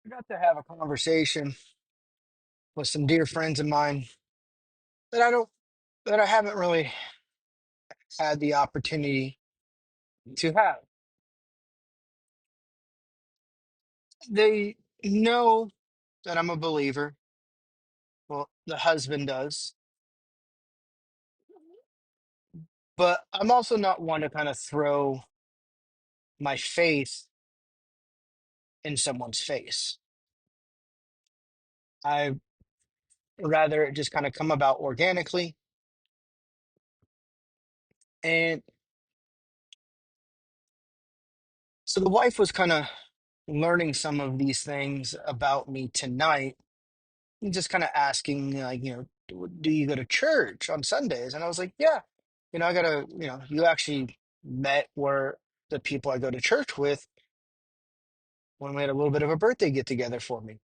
I got to have a conversation with some dear friends of mine that I haven't really had the opportunity to have. They know that I'm a believer. Well, the husband does, but I'm also not one to kind of throw my faith in someone's face. I rather it just kind of come about organically. And so the wife was kind of learning some of these things about me tonight, and just kind of asking, like, do you go to church on Sundays? And I was like, yeah, I gotta, you actually met where the people I go to church with when we had a little bit of a birthday get together for me.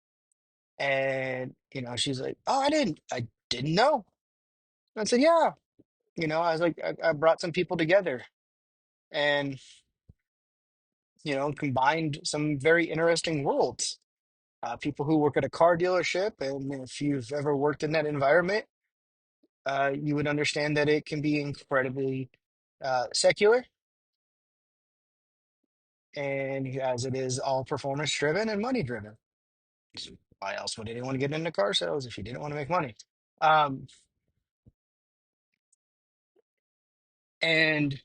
And, she's like, oh, I didn't know. And I said, yeah, I was like, I brought some people together and, combined some very interesting worlds. People who work at a car dealership, and if you've ever worked in that environment, you would understand that it can be incredibly secular, and as it is all performance driven and money driven. So why else would anyone get into car sales if you didn't want to make money? Um, and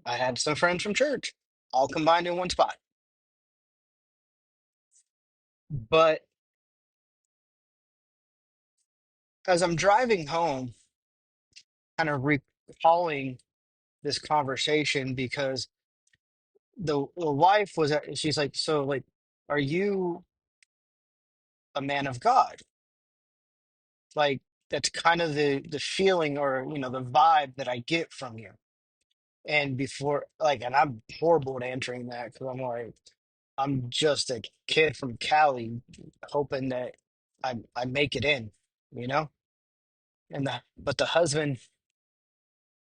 I had some friends from church, all combined in one spot. But as I'm driving home, kind of recalling this conversation, because the wife she's like, so, like, are you a man of God? Like, that's kind of the feeling, or the vibe that I get from you. And before, like, and I'm horrible at answering that because I'm like, I'm just a kid from Cali hoping that I make it in, you know? But the husband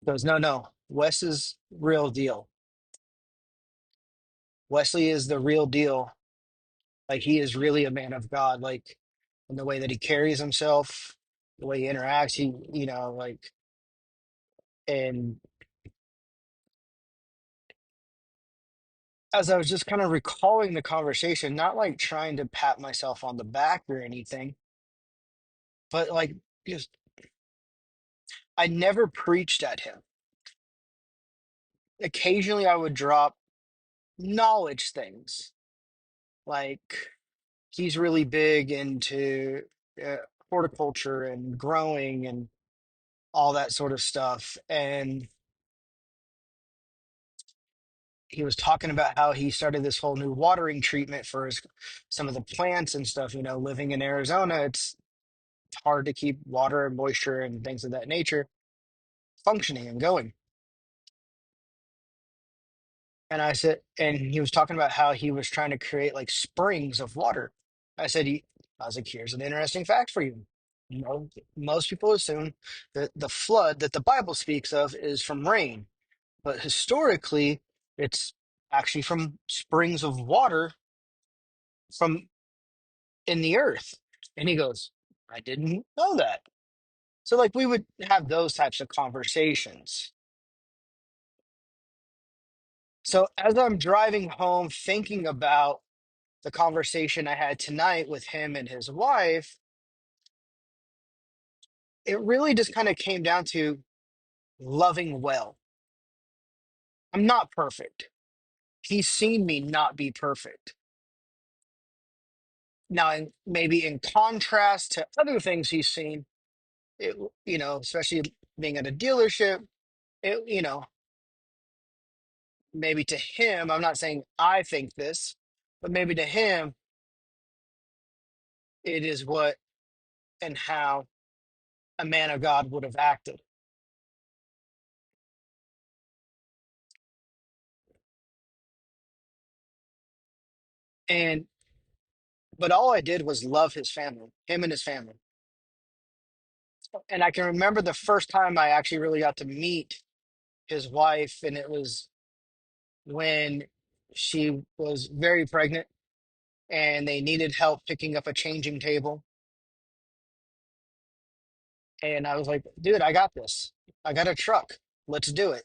goes, no, no, Wes is real deal. Wesley is the real deal. Like, he is really a man of God, like, in the way that he carries himself, the way he interacts, like, and as I was just kind of recalling the conversation, not like trying to pat myself on the back or anything, but like, just I never preached at him. Occasionally I would drop knowledge things, like he's really big into uh, horticulture and growing and all that sort of stuff. And he was talking about how he started this whole new watering treatment for some of the plants and stuff. Living in Arizona, it's hard to keep water and moisture and things of that nature functioning and going. And I said, and he was talking about how he was trying to create like springs of water. I said, I was like, here's an interesting fact for you. Most people assume that the flood that the Bible speaks of is from rain, but historically, it's actually from springs of water from in the earth. And he goes, I didn't know that. So, like, we would have those types of conversations. So, as I'm driving home, thinking about the conversation I had tonight with him and his wife, it really just kind of came down to loving well. I'm not perfect. He's seen me not be perfect. Now, maybe in contrast to other things he's seen, it, especially being at a dealership, it, maybe to him, I'm not saying I think this, but maybe to him, it is what and how a man of God would have acted. And, but all I did was love his family, him and his family. And I can remember the first time I actually really got to meet his wife, and it was when she was very pregnant. and they needed help picking up a changing table. And I was like, dude, I got this. I got a truck. Let's do it.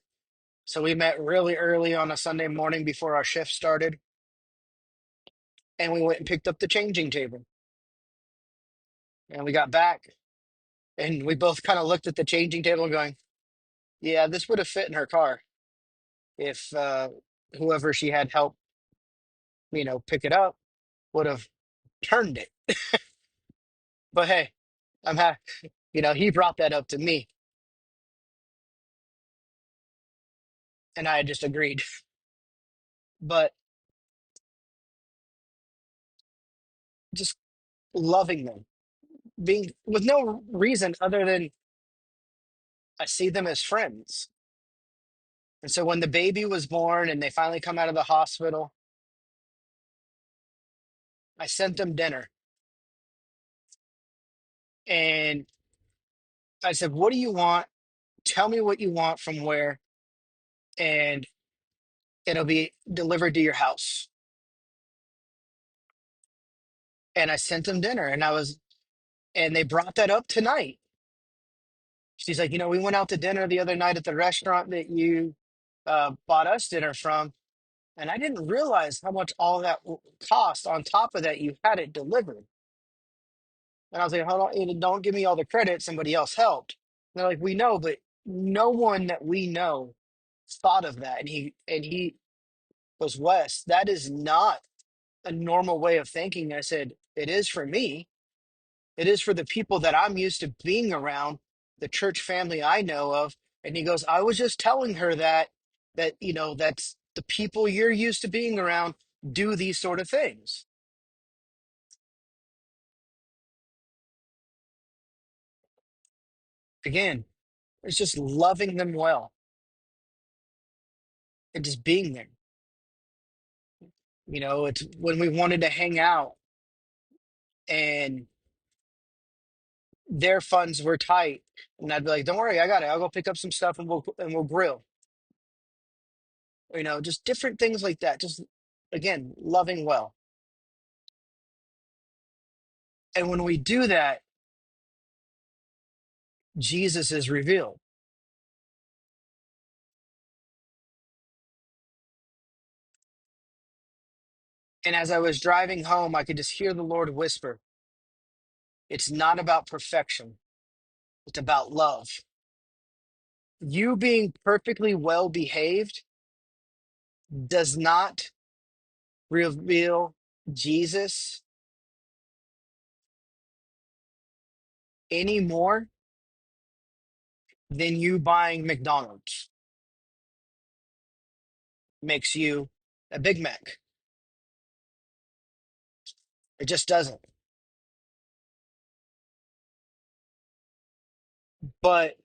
So we met really early on a Sunday morning before our shift started, and we went and picked up the changing table. And we got back, and we both kind of looked at the changing table going, yeah, this would have fit in her car if whoever she had help, pick it up would have turned it. But hey, I'm happy. He brought that up to me, and I just agreed. But just loving them, being with no reason other than I see them as friends. And so when the baby was born and they finally come out of the hospital, I sent them dinner. And I said, what do you want? Tell me what you want from where, and it'll be delivered to your house. And I sent them dinner, and they brought that up tonight. She's like, we went out to dinner the other night at the restaurant that you bought us dinner from. And I didn't realize how much all that cost. On top of that, you had it delivered. And I was like, hold on, don't give me all the credit. Somebody else helped. And they're like, we know, but no one that we know thought of that. And he goes, Wes, that is not a normal way of thinking. I said, it is for me. It is for the people that I'm used to being around, the church family I know of. And he goes, I was just telling her that's the people you're used to being around do these sort of things. Again, it's just loving them well and just being there. It's when we wanted to hang out and their funds were tight. And I'd be like, don't worry, I got it. I'll go pick up some stuff and we'll grill. Just different things like that. Just again, loving well. And when we do that, Jesus is revealed. And as I was driving home, I could just hear the Lord whisper, it's not about perfection, it's about love. You being perfectly well behaved does not reveal Jesus any more than you buying McDonald's makes you a Big Mac. It just doesn't. But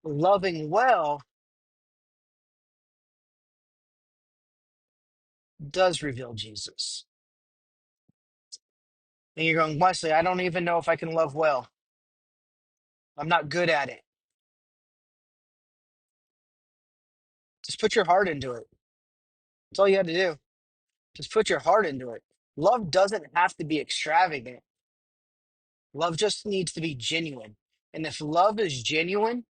loving well does reveal Jesus. And you're going, Wesley, I don't even know if I can love well. I'm not good at it. Just put your heart into it. That's all you had to do. Just put your heart into it. Love doesn't have to be extravagant. Love just needs to be genuine. And if love is genuine,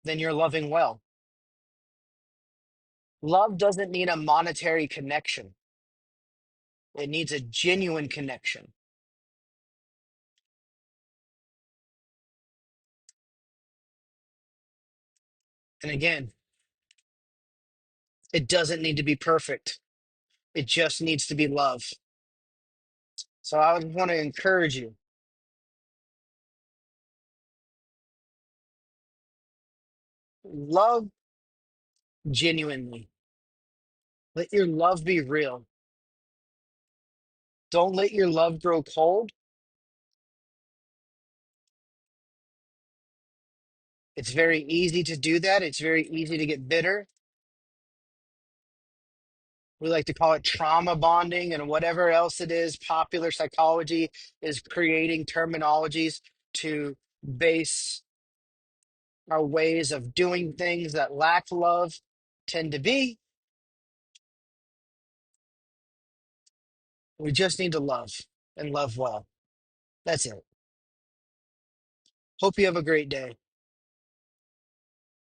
then you're loving well. Love doesn't need a monetary connection. It needs a genuine connection. And again, it doesn't need to be perfect. It just needs to be love. So I would want to encourage you, love genuinely. Let your love be real. Don't let your love grow cold. It's very easy to do that. It's very easy to get bitter. We like to call it trauma bonding and whatever else it is. Popular psychology is creating terminologies to base our ways of doing things that lack love tend to be. We just need to love and love well. That's it. Hope you have a great day.